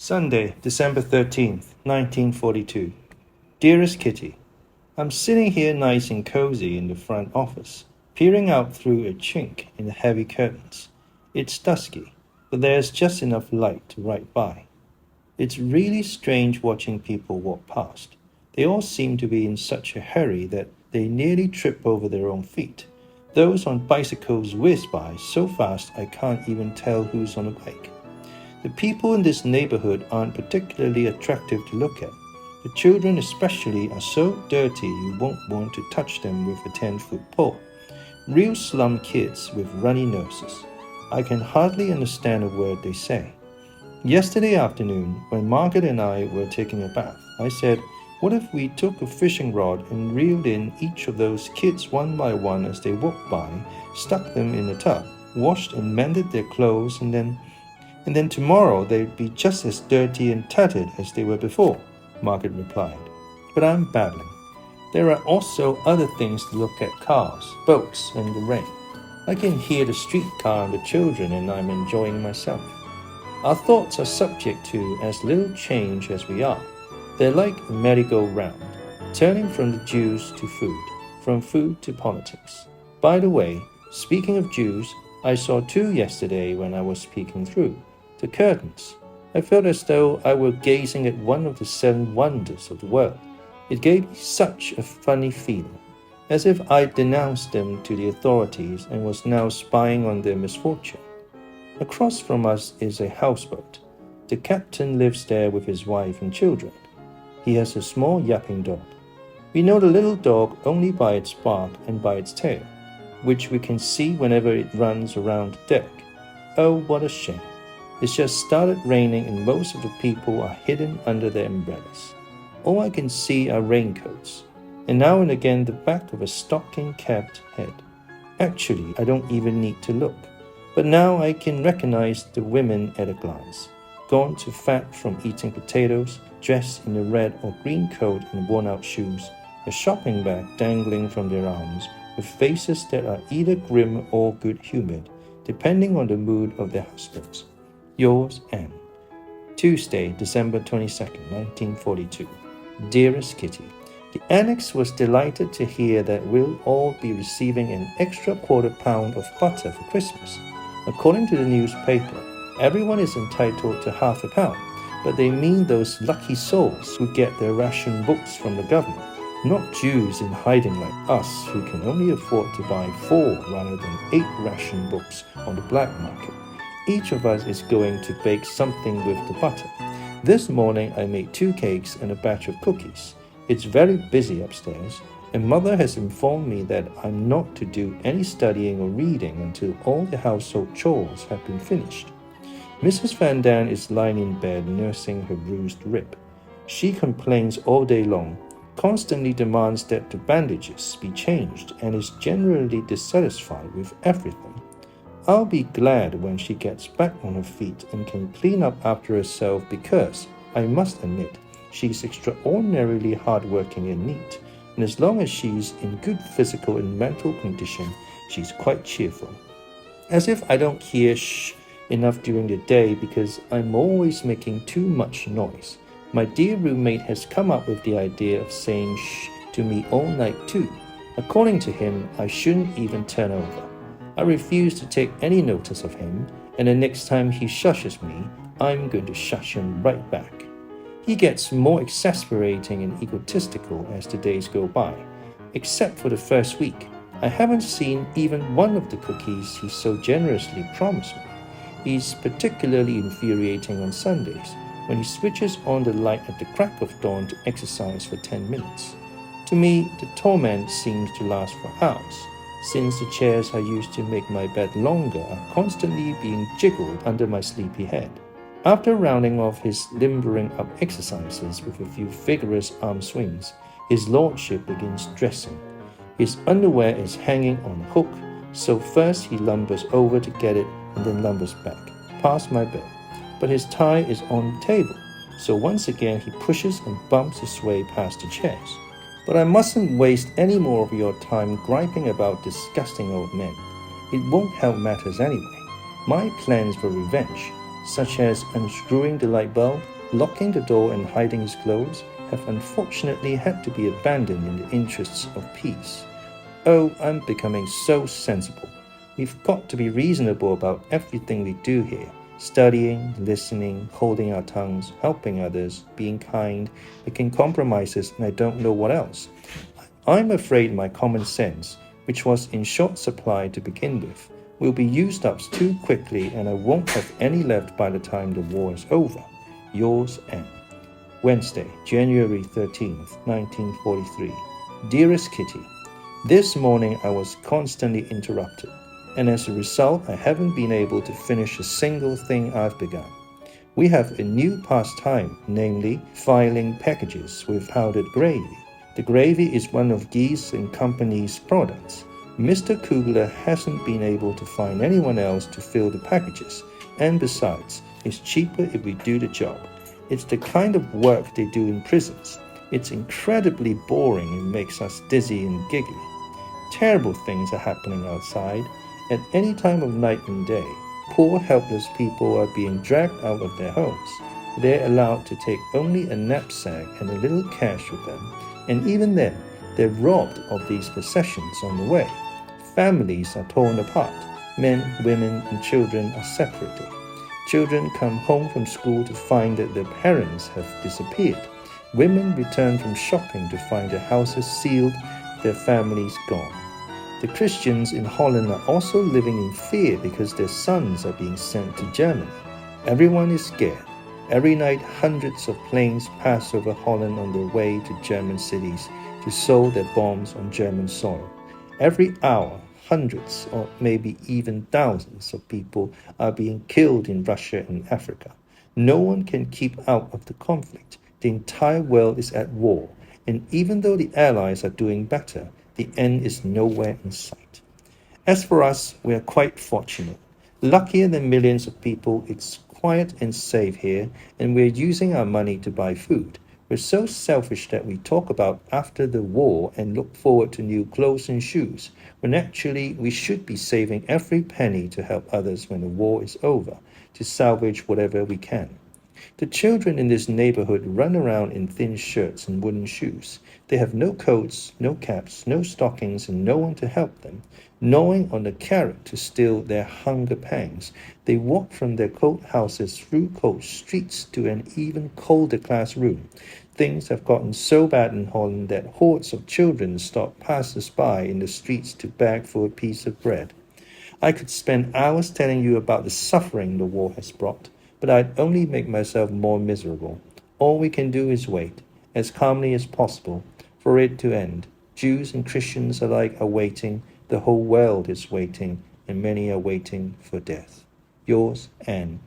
Sunday, December 13th, 1942. Dearest Kitty, I'm sitting here nice and cozy in the front office, peering out through a chink in the heavy curtains. It's dusky, but there's just enough light to ride by. It's really strange watching people walk past. They all seem to be in such a hurry that they nearly trip over their own feet. Those on bicycles whiz by so fast I can't even tell who's on a bike. The people in this neighborhood aren't particularly attractive to look at. The children especially are so dirty you won't want to touch them with a 10-foot pole. Real slum kids with runny noses. I can hardly understand a word they say. Yesterday afternoon, when Margaret and I were taking a bath, I said, what if we took a fishing rod and reeled in each of those kids one by one as they walked by, stuck them in a tub, washed and mended their clothes, and then tomorrow they'd be just as dirty and tattered as they were before, Margaret replied. But I'm babbling. There are also other things to look at: cars, boats, and the rain. I can hear the streetcar and the children, and I'm enjoying myself. Our thoughts are subject to as little change as we are. They're like a merry-go-round, turning from the Jews to food, from food to politics. By the way, speaking of Jews, I saw two yesterday when I was peeking through the curtains. I felt as though I were gazing at one of the 7 wonders of the world. It gave me such a funny feeling, as if I'd denounced them to the authorities and was now spying on their misfortune. Across from us is a houseboat. The captain lives there with his wife and children. He has a small yapping dog. We know the little dog only by its bark and by its tail, which we can see whenever it runs around the deck. Oh, what a shame. It's just started raining and most of the people are hidden under their umbrellas. All I can see are raincoats, and now and again the back of a stocking-capped head. Actually, I don't even need to look. But now I can recognize the women at a glance, gone to fat from eating potatoes, dressed in a red or green coat and worn-out shoes, a shopping bag dangling from their arms, with faces that are either grim or good-humored, depending on the mood of their husbands. Yours, Anne. Tuesday, December 22nd, 1942. Dearest Kitty, the Annex was delighted to hear that we'll all be receiving an extra £1/4 of butter for Christmas. According to the newspaper, everyone is entitled to £0.5, but they mean those lucky souls who get their ration books from the government, not Jews in hiding like us who can only afford to buy 4 rather than 8 ration books on the black market. Each of us is going to bake something with the butter. This morning I made 2 cakes and a batch of cookies. It's very busy upstairs, and Mother has informed me that I'm not to do any studying or reading until all the household chores have been finished. Mrs. Van Daan is lying in bed nursing her bruised rib. She complains all day long, constantly demands that the bandages be changed, and is generally dissatisfied with everything. I'll be glad when she gets back on her feet and can clean up after herself because, I must admit, she's extraordinarily hardworking and neat, and as long as she's in good physical and mental condition, she's quite cheerful. As if I don't hear shh enough during the day because I'm always making too much noise. My dear roommate has come up with the idea of saying shh to me all night too. According to him, I shouldn't even turn over. I refuse to take any notice of him, and the next time he shushes me, I'm going to shush him right back. He gets more exasperating and egotistical as the days go by. Except for the first week, I haven't seen even one of the cookies he so generously promised me. He's particularly infuriating on Sundays, when he switches on the light at the crack of dawn to exercise for 10 minutes. To me, the torment seems to last for hours, since the chairs I used to make my bed longer are constantly being jiggled under my sleepy head. After rounding off his limbering up exercises with a few vigorous arm swings, his lordship begins dressing. His underwear is hanging on a hook, so first he lumbers over to get it and then lumbers back, past my bed. But his tie is on the table, so once again he pushes and bumps his way past the chairs. But I mustn't waste any more of your time griping about disgusting old men. It won't help matters anyway. My plans for revenge, such as unscrewing the light bulb, locking the door and hiding his clothes, have unfortunately had to be abandoned in the interests of peace. Oh, I'm becoming so sensible. We've got to be reasonable about everything we do here. Studying, listening, holding our tongues, helping others, being kind, making compromises, and I don't know what else. I'm afraid my common sense, which was in short supply to begin with, will be used up too quickly and I won't have any left by the time the war is over. Yours, Anne. Wednesday, January 13th, 1943. Dearest Kitty, this morning I was constantly interrupted, and as a result I haven't been able to finish a single thing I've begun. We have a new pastime, namely filing packages with powdered gravy. The gravy is one of Geese and Company's products. Mr. Kugler hasn't been able to find anyone else to fill the packages, and besides, it's cheaper if we do the job. It's the kind of work they do in prisons. It's incredibly boring and makes us dizzy and giggly. Terrible things are happening outside. At any time of night and day, poor helpless people are being dragged out of their homes. They're allowed to take only a knapsack and a little cash with them, and even then, they're robbed of these possessions on the way. Families are torn apart. Men, women, and children are separated. Children come home from school to find that their parents have disappeared. Women return from shopping to find their houses sealed, their families gone. The Christians in Holland are also living in fear because their sons are being sent to Germany. Everyone is scared. Every night, hundreds of planes pass over Holland on their way to German cities to sow their bombs on German soil. Every hour, hundreds or maybe even thousands of people are being killed in Russia and Africa. No one can keep out of the conflict. The entire world is at war, and even though the Allies are doing better, the end is nowhere in sight. As for us, we are quite fortunate. Luckier than millions of people, it's quiet and safe here, and we're using our money to buy food. We're so selfish that we talk about after the war and look forward to new clothes and shoes, when actually we should be saving every penny to help others when the war is over, to salvage whatever we can. The children in this neighborhood run around in thin shirts and wooden shoes. They have no coats, no caps, no stockings, and no one to help them. Gnawing on the carrot to still their hunger pangs, they walk from their cold houses through cold streets to an even colder classroom. Things have gotten so bad in Holland that hordes of children stop passers-by in the streets to beg for a piece of bread. I could spend hours telling you about the suffering the war has brought, but I'd only make myself more miserable. All we can do is wait, as calmly as possible, for it to end. Jews and Christians alike are waiting. The whole world is waiting, and many are waiting for death. Yours, Anne.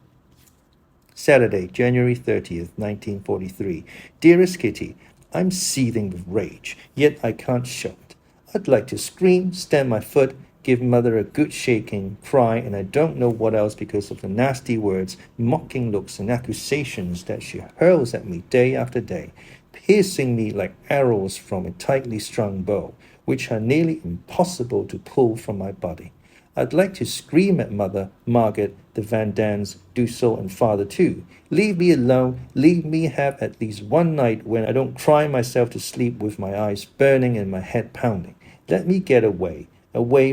Saturday, January 30th, 1943. Dearest Kitty, I'm seething with rage, yet I can't show it. I'd like to scream, stamp my foot, give Mother a good shaking, cry, and I don't know what else because of the nasty words, mocking looks, and accusations that she hurls at me day after day, piercing me like arrows from a tightly strung bow, which are nearly impossible to pull from my body. I'd like to scream at Mother, Margaret, the Van Dans, Dussel, and Father too. Leave me alone. Leave me have at least one night when I don't cry myself to sleep with my eyes burning and my head pounding. Let me get away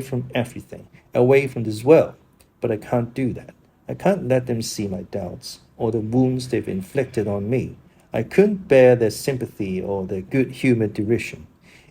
from everything, away from this world. But I can't do that. I can't let them see my doubts or the wounds they've inflicted on me. I couldn't bear their sympathy or their good-humored derision.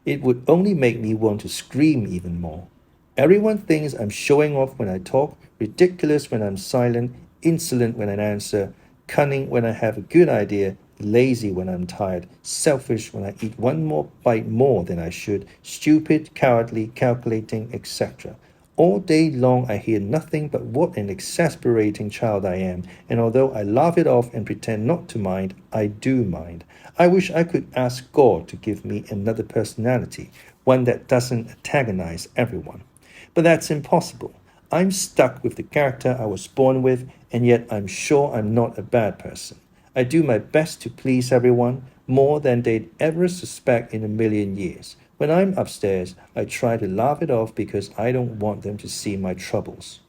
It would only make me want to scream even more. Everyone thinks I'm showing off when I talk, ridiculous when I'm silent, insolent when I answer, cunning when I have a good idea, lazy when I'm tired, selfish when I eat one more bite more than I should, stupid, cowardly, calculating, etc. All day long I hear nothing but what an exasperating child I am, and although I laugh it off and pretend not to mind, I do mind. I wish I could ask God to give me another personality, one that doesn't antagonize everyone. But that's impossible. I'm stuck with the character I was born with, and yet I'm sure I'm not a bad person. I do my best to please everyone, more than they'd ever suspect in a million years. When I'm upstairs, I try to laugh it off because I don't want them to see my troubles.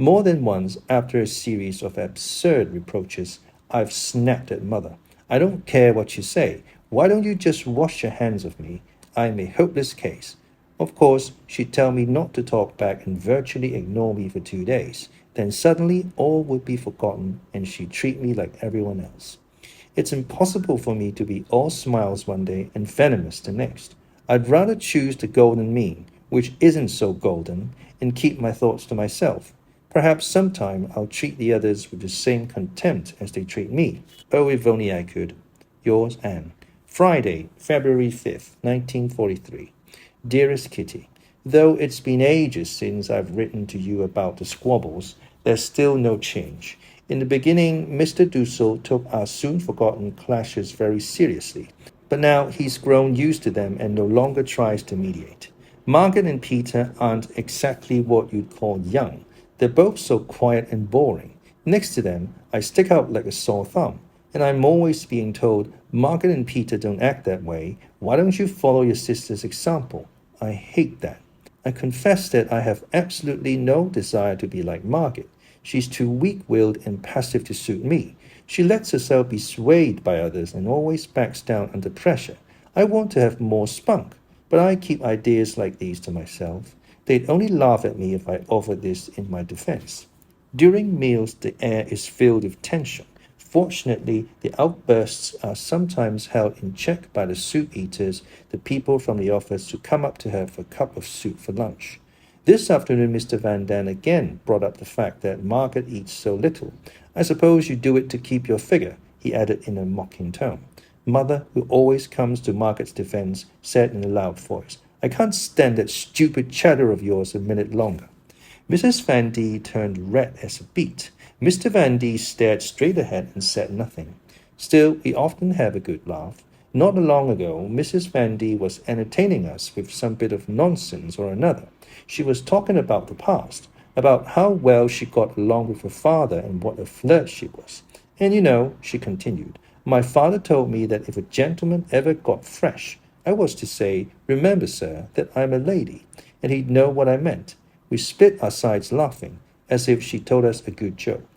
More than once, after a series of absurd reproaches, I've snapped at Mother. I don't care what you say. Why don't you just wash your hands of me? I'm a hopeless case. Of course, she'd tell me not to talk back and virtually ignore me for 2 days. Then suddenly all would be forgotten and she'd treat me like everyone else. It's impossible for me to be all smiles one day and venomous the next. I'd rather choose the golden mean, which isn't so golden, and keep my thoughts to myself. Perhaps sometime I'll treat the others with the same contempt as they treat me. Oh, if only I could. Yours, Anne. Friday, February 5th, 1943. Dearest Kitty, though it's been ages since I've written to you about the squabbles, there's still no change. In the beginning, Mr. Dussel took our soon-forgotten clashes very seriously, but now he's grown used to them and no longer tries to mediate. Margaret and Peter aren't exactly what you'd call young. They're both so quiet and boring. Next to them, I stick out like a sore thumb, and I'm always being told, Margaret and Peter don't act that way. Why don't you follow your sister's example? I hate that. I confess that I have absolutely no desire to be like Margaret. She's too weak-willed and passive to suit me. She lets herself be swayed by others and always backs down under pressure. I want to have more spunk, but I keep ideas like these to myself. They'd only laugh at me if I offered this in my defense. During meals, the air is filled with tension. Fortunately, the outbursts are sometimes held in check by the soup eaters, the people from the office who come up to her for a cup of soup for lunch. This afternoon, Mr. Van Daan again brought up the fact that Margaret eats so little. I suppose you do it to keep your figure, he added in a mocking tone. Mother, who always comes to Margaret's defense, said in a loud voice, I can't stand that stupid chatter of yours a minute longer. Mrs. Van D turned red as a beet. Mr. Van D stared straight ahead and said nothing. Still, we often have a good laugh. Not long ago, Mrs. Van D was entertaining us with some bit of nonsense or another. She was talking about the past, about how well she got along with her father and what a flirt she was. And you know, she continued, my father told me that if a gentleman ever got fresh, I was to say, remember, sir, that I'm a lady, and he'd know what I meant. We split our sides laughing, as if she told us a good joke.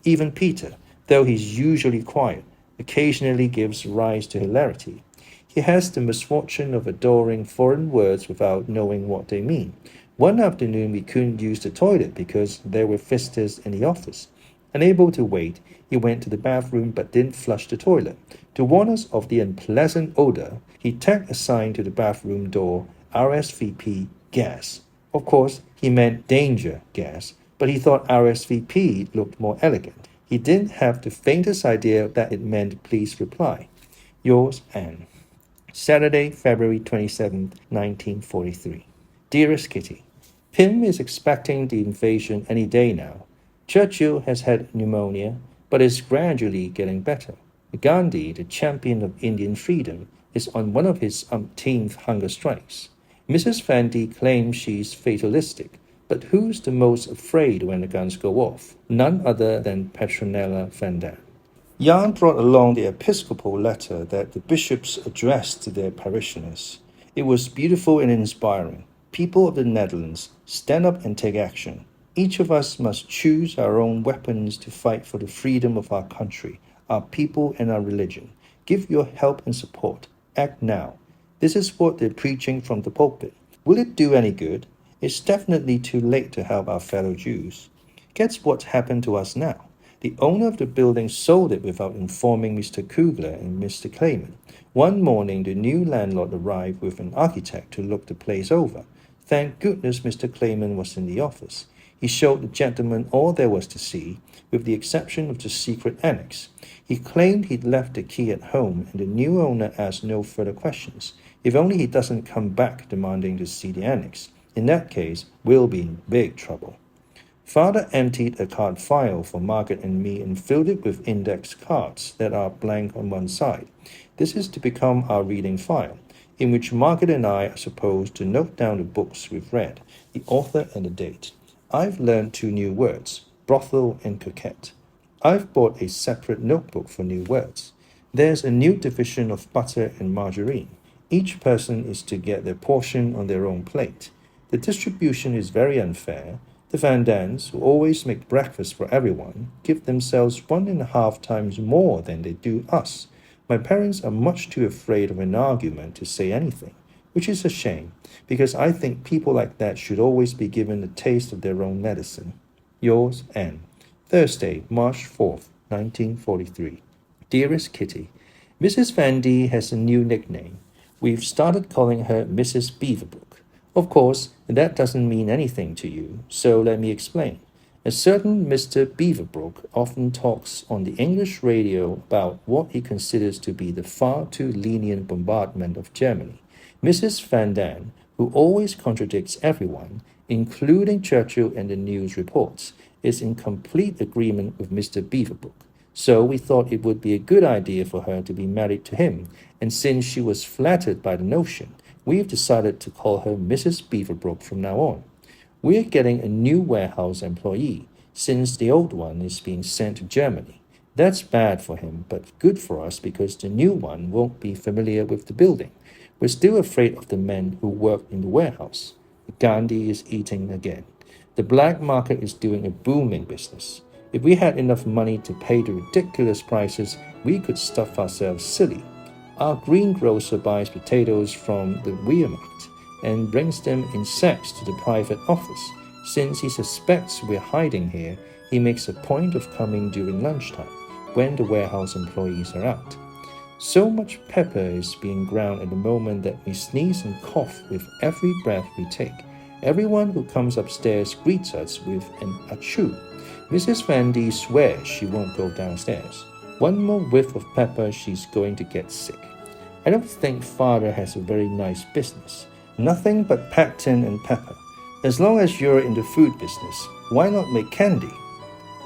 Even Peter, though he's usually quiet, occasionally gives rise to hilarity. He has the misfortune of adoring foreign words without knowing what they mean. One afternoon we couldn't use the toilet because there were visitors in the office. Unable to wait, he went to the bathroom but didn't flush the toilet. To warn us of the unpleasant odor, he tacked a sign to the bathroom door, RSVP gas. Of course, he meant danger gas, but he thought RSVP looked more elegant. He didn't have the faintest idea that it meant please reply. Yours, Anne. Saturday, February 27, 1943. Dearest Kitty, Pim is expecting the invasion any day now. Churchill has had pneumonia, but is gradually getting better. Gandhi, the champion of Indian freedom, is on one of his umpteenth hunger strikes. Mrs. Van D claims she's fatalistic, but who's the most afraid when the guns go off? None other than Petronella Van Daan. Jan brought along the Episcopal letter that the bishops addressed to their parishioners. It was beautiful and inspiring. People of the Netherlands, stand up and take action. Each of us must choose our own weapons to fight for the freedom of our country, our people, and our religion. Give your help and support. Act now. This is what they're preaching from the pulpit. Will it do any good? It's definitely too late to help our fellow Jews. Guess what's happened to us now? The owner of the building sold it without informing Mr. Kugler and Mr. Clayman. One morning, the new landlord arrived with an architect to look the place over. Thank goodness Mr. Clayman was in the office. He showed the gentleman all there was to see, with the exception of the secret annex. He claimed he'd left the key at home, and the new owner asked no further questions. If only he doesn't come back demanding to see the annex. In that case, we'll be in big trouble. Father emptied a card file for Margaret and me and filled it with index cards that are blank on one side. This is to become our reading file, in which Margaret and I are supposed to note down the books we've read, the author and the date. I've learned 2 new words, brothel and coquette. I've bought a separate notebook for new words. There's a new division of butter and margarine. Each person is to get their portion on their own plate. The distribution is very unfair. The Van Dans, who always make breakfast for everyone, give themselves 1.5 times more than they do us. My parents are much too afraid of an argument to say anything, which is a shame, because I think people like that should always be given a taste of their own medicine. Yours, Anne. Thursday, March 4th, 1943. Dearest Kitty, Mrs. Van D has a new nickname. We've started calling her Mrs. Beaverbrook. Of course, that doesn't mean anything to you, so let me explain. A certain Mr. Beaverbrook often talks on the English radio about what he considers to be the far too lenient bombardment of Germany. Mrs. Van Daan, who always contradicts everyone, including Churchill and the news reports, is in complete agreement with Mr. Beaverbrook. So we thought it would be a good idea for her to be married to him, and since she was flattered by the notion, we've decided to call her Mrs. Beaverbrook from now on. We're getting a new warehouse employee, since the old one is being sent to Germany. That's bad for him, but good for us because the new one won't be familiar with the building. We're still afraid of the men who work in the warehouse. The Gandhi is eating again. The black market is doing a booming business. If we had enough money to pay the ridiculous prices, we could stuff ourselves silly. Our greengrocer buys potatoes from the Wehrmacht and brings them in sacks to the private office. Since he suspects we're hiding here, he makes a point of coming during lunchtime, when the warehouse employees are out. So much pepper is being ground at the moment that we sneeze and cough with every breath we take. Everyone who comes upstairs greets us with an achoo. Mrs. Van D swears she won't go downstairs. One more whiff of pepper, she's going to get sick. I don't think father has a very nice business. Nothing but pectin and pepper. As long as you're in the food business, why not make candy?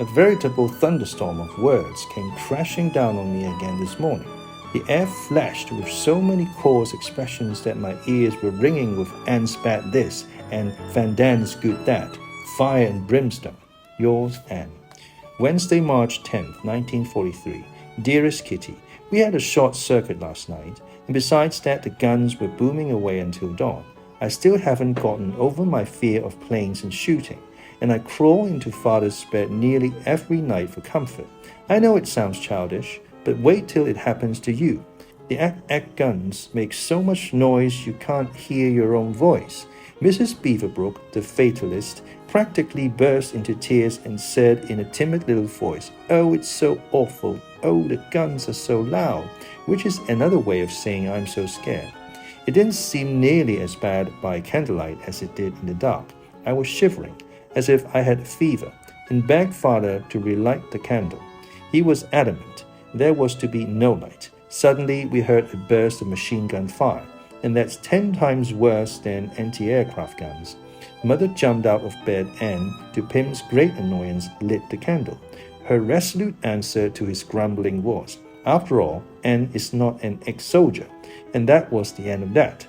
A veritable thunderstorm of words came crashing down on me again this morning. The air flashed with so many coarse expressions that my ears were ringing with Anne's bad this and Van Dan's good that, fire and brimstone. Yours, Anne. Wednesday, March 10th, 1943. Dearest Kitty, we had a short circuit last night, and besides that the guns were booming away until dawn. I still haven't gotten over my fear of planes and shooting, and I crawl into father's bed nearly every night for comfort. I know it sounds childish, but wait till it happens to you. The ack guns make so much noise you can't hear your own voice. Mrs. Beaverbrook, the fatalist, practically burst into tears and said in a timid little voice, "Oh, it's so awful. Oh, the guns are so loud," which is another way of saying I'm so scared. It didn't seem nearly as bad by candlelight as it did in the dark. I was shivering, as if I had a fever, and begged father to relight the candle. He was adamant. There was to be no light. Suddenly, we heard a burst of machine gun fire, and that's 10 times worse than anti-aircraft guns. Mother jumped out of bed and, to Pim's great annoyance, lit the candle. Her resolute answer to his grumbling was, "After all, Anne is not an ex-soldier," and that was the end of that.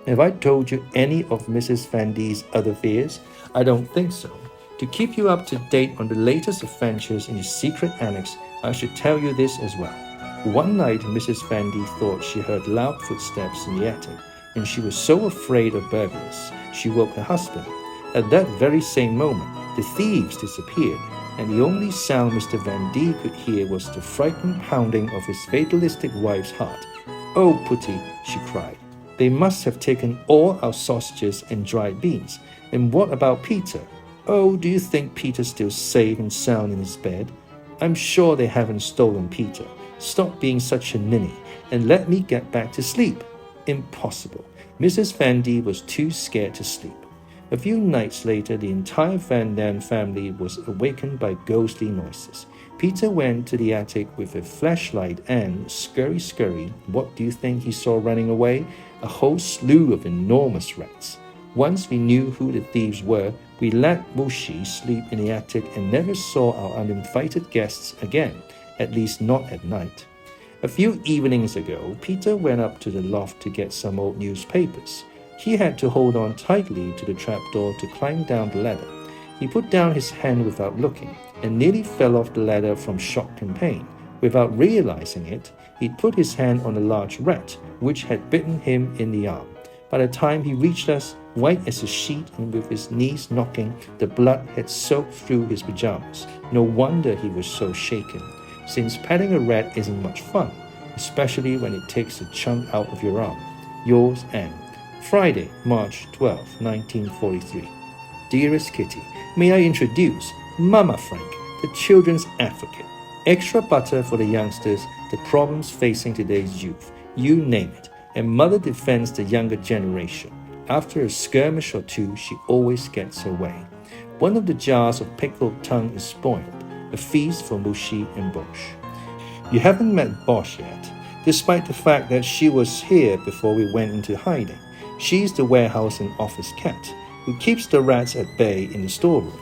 Have I told you any of Mrs. Van D's other fears? I don't think so. To keep you up to date on the latest adventures in the secret annex, I should tell you this as well. One night, Mrs. Van D thought she heard loud footsteps in the attic, and she was so afraid of burglars, she woke her husband. At that very same moment, the thieves disappeared, and the only sound Mr. Van D could hear was the frightened pounding of his fatalistic wife's heart. "Oh, Putty," she cried, "they must have taken all our sausages and dried beans. And what about Peter? Oh, do you think Peter's still safe and sound in his bed? I'm sure they haven't stolen Peter. Stop being such a ninny, and let me get back to sleep." Impossible. Mrs. Van D was too scared to sleep. A few nights later, the entire Van Daan family was awakened by ghostly noises. Peter went to the attic with a flashlight and, scurry, scurry, what do you think he saw running away? A whole slew of enormous rats. Once we knew who the thieves were, we let Mushi sleep in the attic and never saw our uninvited guests again, at least not at night. A few evenings ago, Peter went up to the loft to get some old newspapers. He had to hold on tightly to the trapdoor to climb down the ladder. He put down his hand without looking, and nearly fell off the ladder from shock and pain. Without realizing it, he put his hand on a large rat, which had bitten him in the arm. By the time he reached us, white as a sheet and with his knees knocking, the blood had soaked through his pajamas. No wonder he was so shaken, since petting a rat isn't much fun, especially when it takes a chunk out of your arm. Yours, Anne. Friday, March 12, 1943. Dearest Kitty, may I introduce Mama Frank, the children's advocate. Extra butter for the youngsters, the problems facing today's youth, you name it. And mother defends the younger generation. After a skirmish or two, she always gets her way. One of the jars of pickled tongue is spoiled, a feast for Mushi and Bosch. You haven't met Bosch yet, despite the fact that she was here before we went into hiding. She's the warehouse and office cat, who keeps the rats at bay in the storeroom.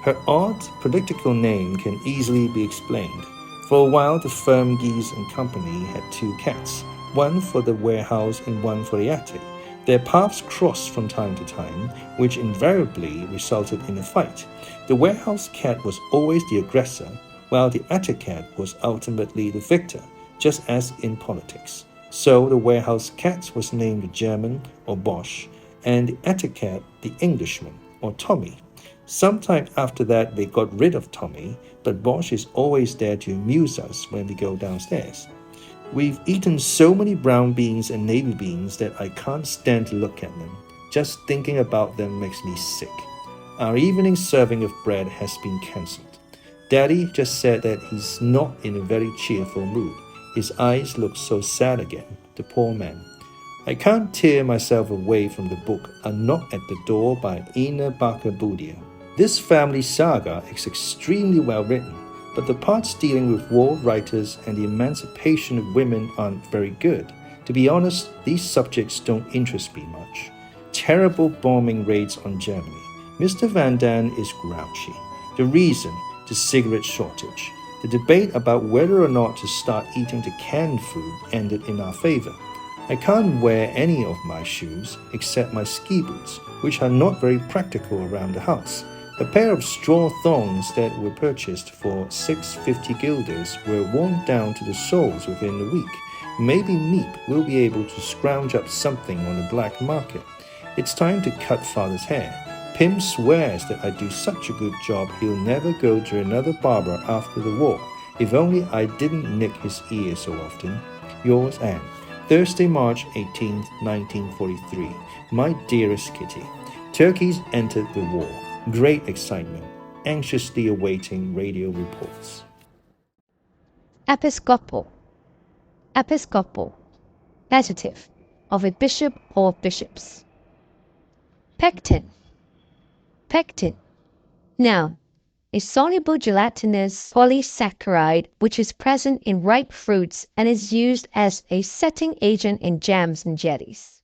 Her odd political name can easily be explained. For a while, the firm Geese and Company had two cats, one for the warehouse and one for the attic. Their paths crossed from time to time, which invariably resulted in a fight. The warehouse cat was always the aggressor, while the attic cat was ultimately the victor, just as in politics. So the warehouse cat was named the German, or Bosch, and the attic cat the Englishman, or Tommy. Sometime after that, they got rid of Tommy, but Bosch is always there to amuse us when we go downstairs. We've eaten so many brown beans and navy beans that I can't stand to look at them. Just thinking about them makes me sick. Our evening serving of bread has been cancelled. Daddy just said that he's not in a very cheerful mood. His eyes look so sad again, the poor man. I can't tear myself away from the book A Knock at the Door by Ina Barker-Budia. This family saga is extremely well written, but the parts dealing with war writers and the emancipation of women aren't very good. To be honest, these subjects don't interest me much. Terrible bombing raids on Germany. Mr. Van Daan is grouchy. The reason, the cigarette shortage. The debate about whether or not to start eating the canned food ended in our favor. I can't wear any of my shoes except my ski boots, which are not very practical around the house. A pair of straw thongs that were purchased for 650 guilders were worn down to the soles within a week. Maybe Meep will be able to scrounge up something on the black market. It's time to cut father's hair. Pim swears that I do such a good job he'll never go to another barber after the war. If only I didn't nick his ears so often. Yours, Anne. Thursday, March 18, 1943. My dearest Kitty. Turkeys entered the war. Great excitement. Anxiously awaiting radio reports. Episcopal. Episcopal. Adjective. Of a bishop or bishops. Pectin. Pectin. Noun. A soluble gelatinous polysaccharide which is present in ripe fruits and is used as a setting agent in jams and jellies.